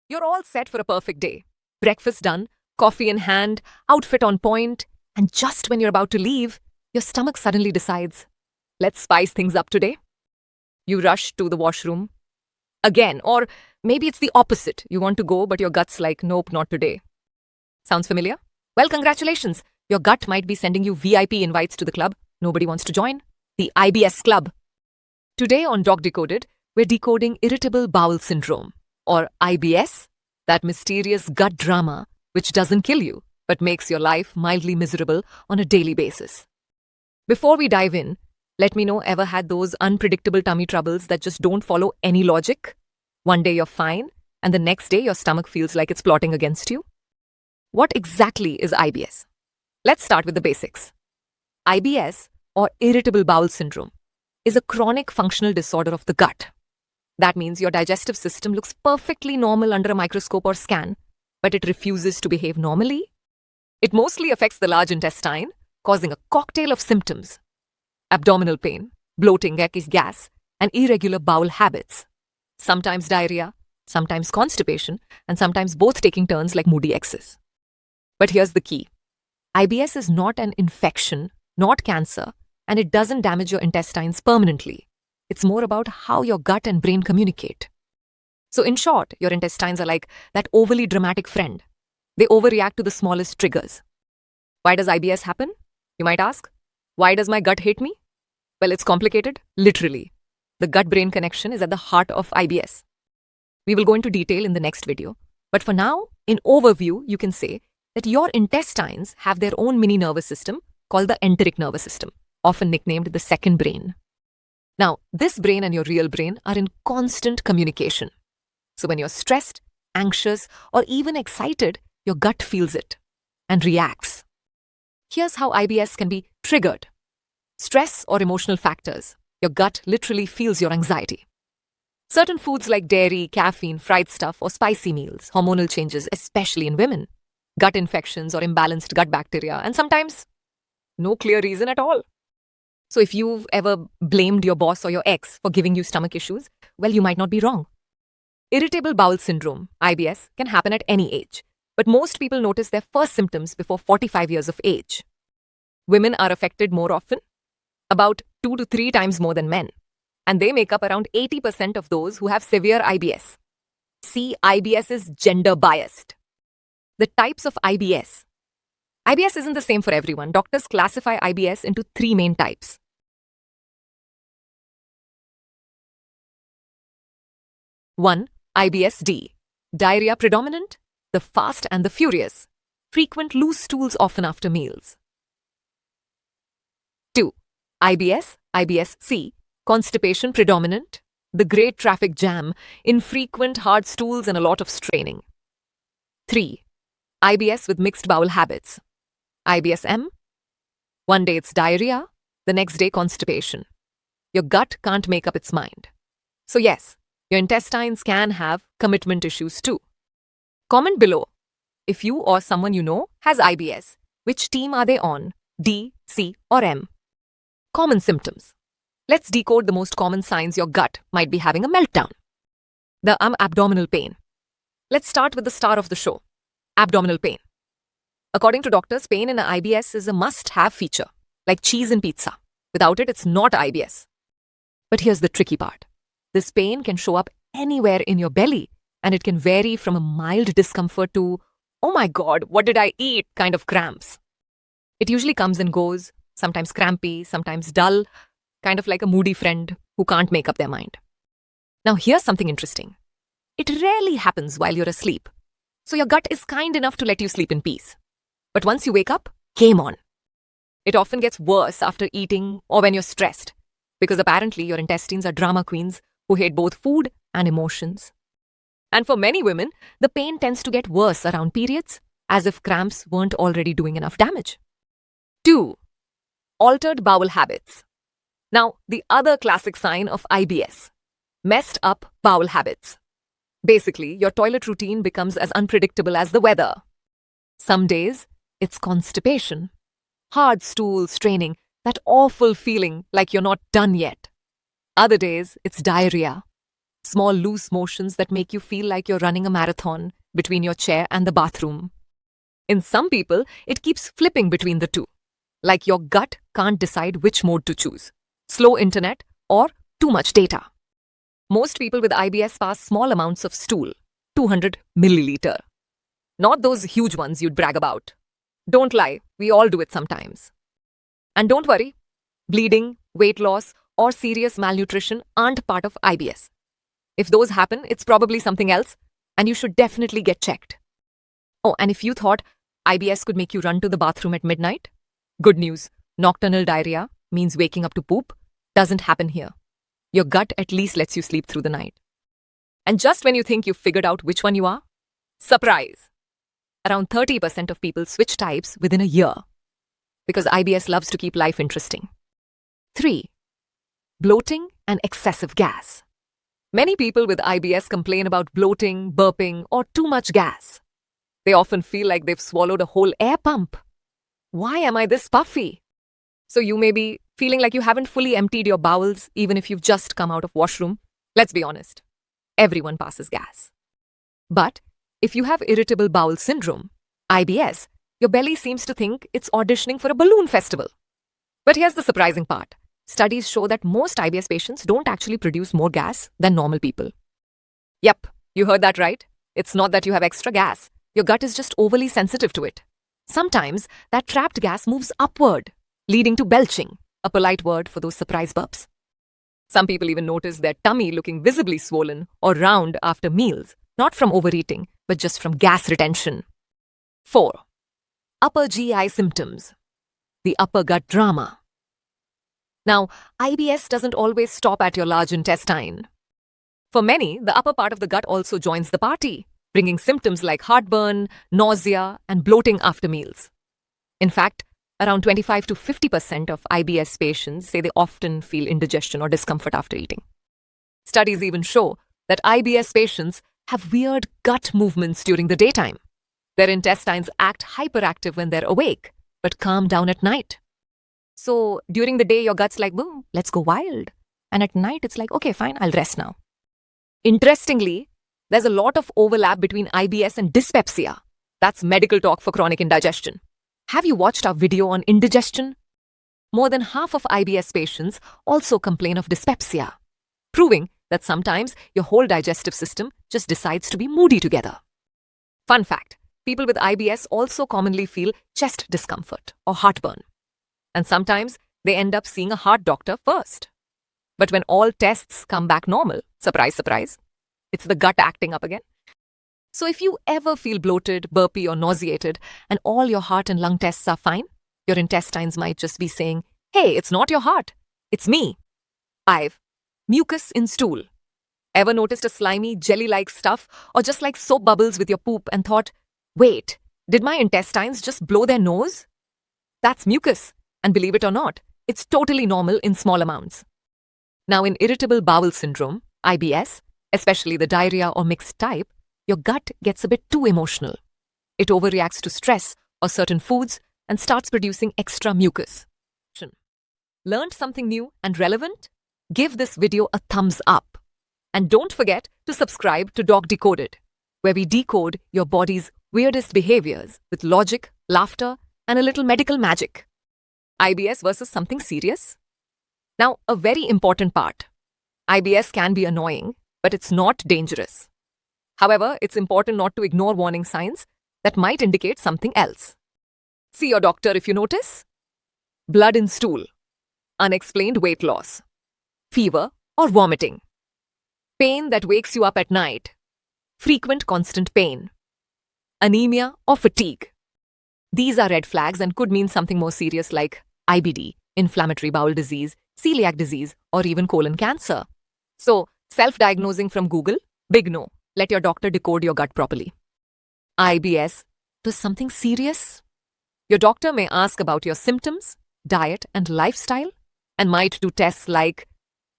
You're all set for a perfect day. Breakfast done, coffee in hand, outfit on point, and just when you're about to leave, your stomach suddenly decides, let's spice things up today. You rush to the washroom again, or maybe it's the opposite. You want to go, but your gut's like, nope, not today. Sounds familiar? Well, congratulations. Your gut might be sending you VIP invites to the club. Nobody wants to join. The IBS club. Today on DocDecoded, we're decoding Irritable Bowel Syndrome, or IBS, that mysterious gut drama which doesn't kill you, but makes your life mildly miserable on a daily basis. Before we dive in, let me know, ever had those unpredictable tummy troubles that just don't follow any logic? One day you're fine, and the next day your stomach feels like it's plotting against you? What exactly is IBS? Let's start with the basics. IBS, or Irritable Bowel Syndrome, is a chronic functional disorder of the gut. That means your digestive system looks perfectly normal under a microscope or scan, but it refuses to behave normally. It mostly affects the large intestine, causing a cocktail of symptoms: abdominal pain, bloating, gas, and irregular bowel habits. Sometimes diarrhea, sometimes constipation, and sometimes both taking turns like moody exes. But here's the key. IBS is not an infection, not cancer, and it doesn't damage your intestines permanently. It's more about how your gut and brain communicate. So in short, your intestines are like that overly dramatic friend. They overreact to the smallest triggers. Why does IBS happen? You might ask. Why does my gut hate me? Well, it's complicated, literally. The gut-brain connection is at the heart of IBS. We will go into detail in the next video. But for now, in overview, you can say that your intestines have their own mini nervous system called the enteric nervous system, often nicknamed the second brain. Now, this brain and your real brain are in constant communication. So when you're stressed, anxious, or even excited, your gut feels it and reacts. Here's how IBS can be triggered. Stress or emotional factors. Your gut literally feels your anxiety. Certain foods like dairy, caffeine, fried stuff, or spicy meals, hormonal changes, especially in women, gut infections or imbalanced gut bacteria, and sometimes no clear reason at all. So if you've ever blamed your boss or your ex for giving you stomach issues, well, you might not be wrong. Irritable bowel syndrome, IBS, can happen at any age, but most people notice their first symptoms before 45 years of age. Women are affected more often, about 2 to 3 times more than men, and they make up around 80% of those who have severe IBS. See, IBS is gender biased. The types of IBS. IBS isn't the same for everyone. Doctors classify IBS into 3 main types. 1. IBS-D. Diarrhea predominant, the fast and the furious. Frequent loose stools often after meals. 2. IBS-C. Constipation predominant, the great traffic jam, infrequent hard stools and a lot of straining. 3. IBS with mixed bowel habits. IBS-M. One day it's diarrhea, the next day constipation. Your gut can't make up its mind. So yes, your intestines can have commitment issues too. Comment below if you or someone you know has IBS. Which team are they on? D, C, or M? Common symptoms. Let's decode the most common signs your gut might be having a meltdown. The abdominal pain. Let's start with the star of the show, abdominal pain. According to doctors, pain in an IBS is a must-have feature, like cheese in pizza. Without it, it's not IBS. But here's the tricky part. This pain can show up anywhere in your belly, and it can vary from a mild discomfort to, oh my god, what did I eat, kind of cramps. It usually comes and goes, sometimes crampy, sometimes dull, kind of like a moody friend who can't make up their mind. Now here's something interesting. It rarely happens while you're asleep, so your gut is kind enough to let you sleep in peace. But once you wake up, game on. It often gets worse after eating or when you're stressed, because apparently your intestines are drama queens who hate both food and emotions. And for many women, the pain tends to get worse around periods, as if cramps weren't already doing enough damage. 2. Altered bowel habits. Now, the other classic sign of IBS. Messed up bowel habits. Basically, your toilet routine becomes as unpredictable as the weather. Some days, it's constipation. Hard stool straining, that awful feeling like you're not done yet. Other days, it's diarrhea. Small loose motions that make you feel like you're running a marathon between your chair and the bathroom. In some people, it keeps flipping between the two, like your gut can't decide which mode to choose: slow internet or too much data. Most people with IBS pass small amounts of stool, 200 milliliter. Not those huge ones you'd brag about. Don't lie, we all do it sometimes. And don't worry, bleeding, weight loss, or serious malnutrition aren't part of IBS. If those happen, it's probably something else, and you should definitely get checked. Oh, and if you thought IBS could make you run to the bathroom at midnight, good news, nocturnal diarrhea means waking up to poop doesn't happen here. Your gut at least lets you sleep through the night. And just when you think you've figured out which one you are, surprise! Around 30% of people switch types within a year because IBS loves to keep life interesting. 3. Bloating and excessive gas. Many people with IBS complain about bloating, burping, or too much gas. They often feel like they've swallowed a whole air pump. Why am I this puffy? So you may be feeling like you haven't fully emptied your bowels even if you've just come out of washroom. Let's be honest. Everyone passes gas. But if you have Irritable Bowel Syndrome, IBS, your belly seems to think it's auditioning for a balloon festival. But here's the surprising part. Studies show that most IBS patients don't actually produce more gas than normal people. Yep, you heard that right. It's not that you have extra gas. Your gut is just overly sensitive to it. Sometimes that trapped gas moves upward, leading to belching, a polite word for those surprise burps. Some people even notice their tummy looking visibly swollen or round after meals, not from overeating, but just from gas retention. 4. Upper GI symptoms. The upper gut drama. Now, IBS doesn't always stop at your large intestine. For many, the upper part of the gut also joins the party, bringing symptoms like heartburn, nausea, and bloating after meals. In fact, around 25 to 50% of IBS patients say they often feel indigestion or discomfort after eating. Studies even show that IBS patients have weird gut movements during the daytime. Their intestines act hyperactive when they're awake, but calm down at night. So during the day, your gut's like, boom, let's go wild. And at night, it's like, okay, fine, I'll rest now. Interestingly, there's a lot of overlap between IBS and dyspepsia. That's medical talk for chronic indigestion. Have you watched our video on indigestion? More than half of IBS patients also complain of dyspepsia, proving that sometimes your whole digestive system just decides to be moody together. Fun fact, people with IBS also commonly feel chest discomfort or heartburn. And sometimes they end up seeing a heart doctor first. But when all tests come back normal, surprise, surprise, it's the gut acting up again. So if you ever feel bloated, burpy, or nauseated, and all your heart and lung tests are fine, your intestines might just be saying, hey, it's not your heart, it's me. 5. Mucus in stool. Ever noticed a slimy, jelly-like stuff or just like soap bubbles with your poop and thought, wait, did my intestines just blow their nose? That's mucus, and believe it or not, it's totally normal in small amounts. Now in Irritable Bowel Syndrome, IBS, especially the diarrhea or mixed type, your gut gets a bit too emotional. It overreacts to stress or certain foods and starts producing extra mucus. Learned something new and relevant? Give this video a thumbs up. And don't forget to subscribe to DocDecoded, where we decode your body's weirdest behaviors with logic, laughter, and a little medical magic. IBS versus something serious? Now, a very important part. IBS can be annoying, but it's not dangerous. However, it's important not to ignore warning signs that might indicate something else. See your doctor if you notice. Blood in stool, unexplained weight loss, fever or vomiting, pain that wakes you up at night, frequent constant pain, anemia or fatigue. These are red flags and could mean something more serious like IBD, inflammatory bowel disease, celiac disease, or even colon cancer. So, self-diagnosing from Google? Big no. Let your doctor decode your gut properly. IBS, was something serious? Your doctor may ask about your symptoms, diet, and lifestyle, and might do tests like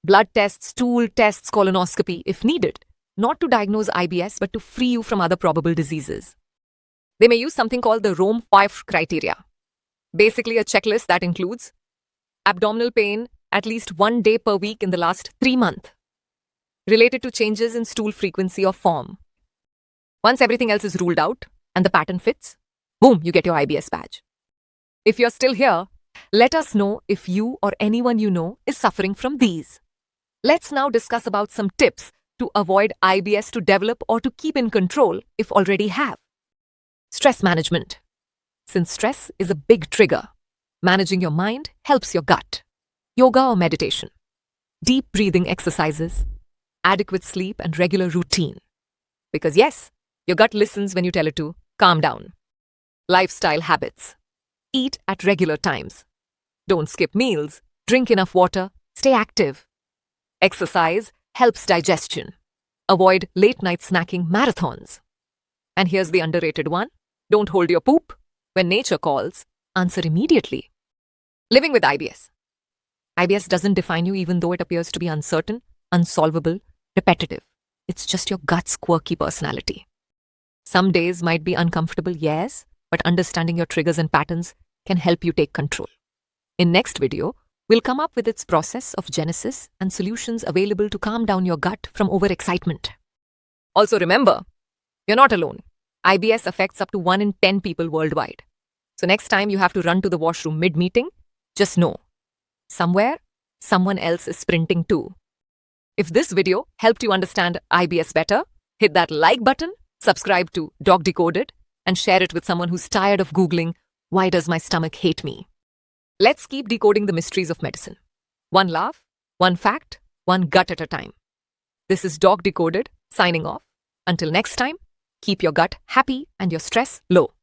blood tests, stool tests, colonoscopy if needed, not to diagnose IBS but to free you from other probable diseases. They may use something called the Rome 5 criteria. Basically a checklist that includes abdominal pain at least 1 day per week in the last 3 months, related to changes in stool frequency or form. Once everything else is ruled out and the pattern fits, boom, you get your IBS badge. If you're still here, let us know if you or anyone you know is suffering from these. Let's now discuss about some tips to avoid IBS to develop or to keep in control if already have. Stress management. Since stress is a big trigger, managing your mind helps your gut. Yoga or meditation. Deep breathing exercises. Adequate sleep and regular routine. Because yes, your gut listens when you tell it to calm down. Lifestyle habits. Eat at regular times. Don't skip meals. Drink enough water. Stay active. Exercise helps digestion. Avoid late-night snacking marathons. And here's the underrated one. Don't hold your poop. When nature calls, answer immediately. Living with IBS. IBS doesn't define you even though it appears to be uncertain, unsolvable, repetitive. It's just your gut's quirky personality. Some days might be uncomfortable, yes, but understanding your triggers and patterns can help you take control. In next video, we'll come up with its process of genesis and solutions available to calm down your gut from overexcitement. Also remember, you're not alone. IBS affects up to 1 in 10 people worldwide. So next time you have to run to the washroom mid-meeting, just know, somewhere, someone else is sprinting too. If this video helped you understand IBS better, hit that like button, subscribe to DocDecoded, and share it with someone who's tired of Googling, "Why does my stomach hate me?" Let's keep decoding the mysteries of medicine. One laugh, one fact, one gut at a time. This is DocDecoded, signing off. Until next time, keep your gut happy and your stress low.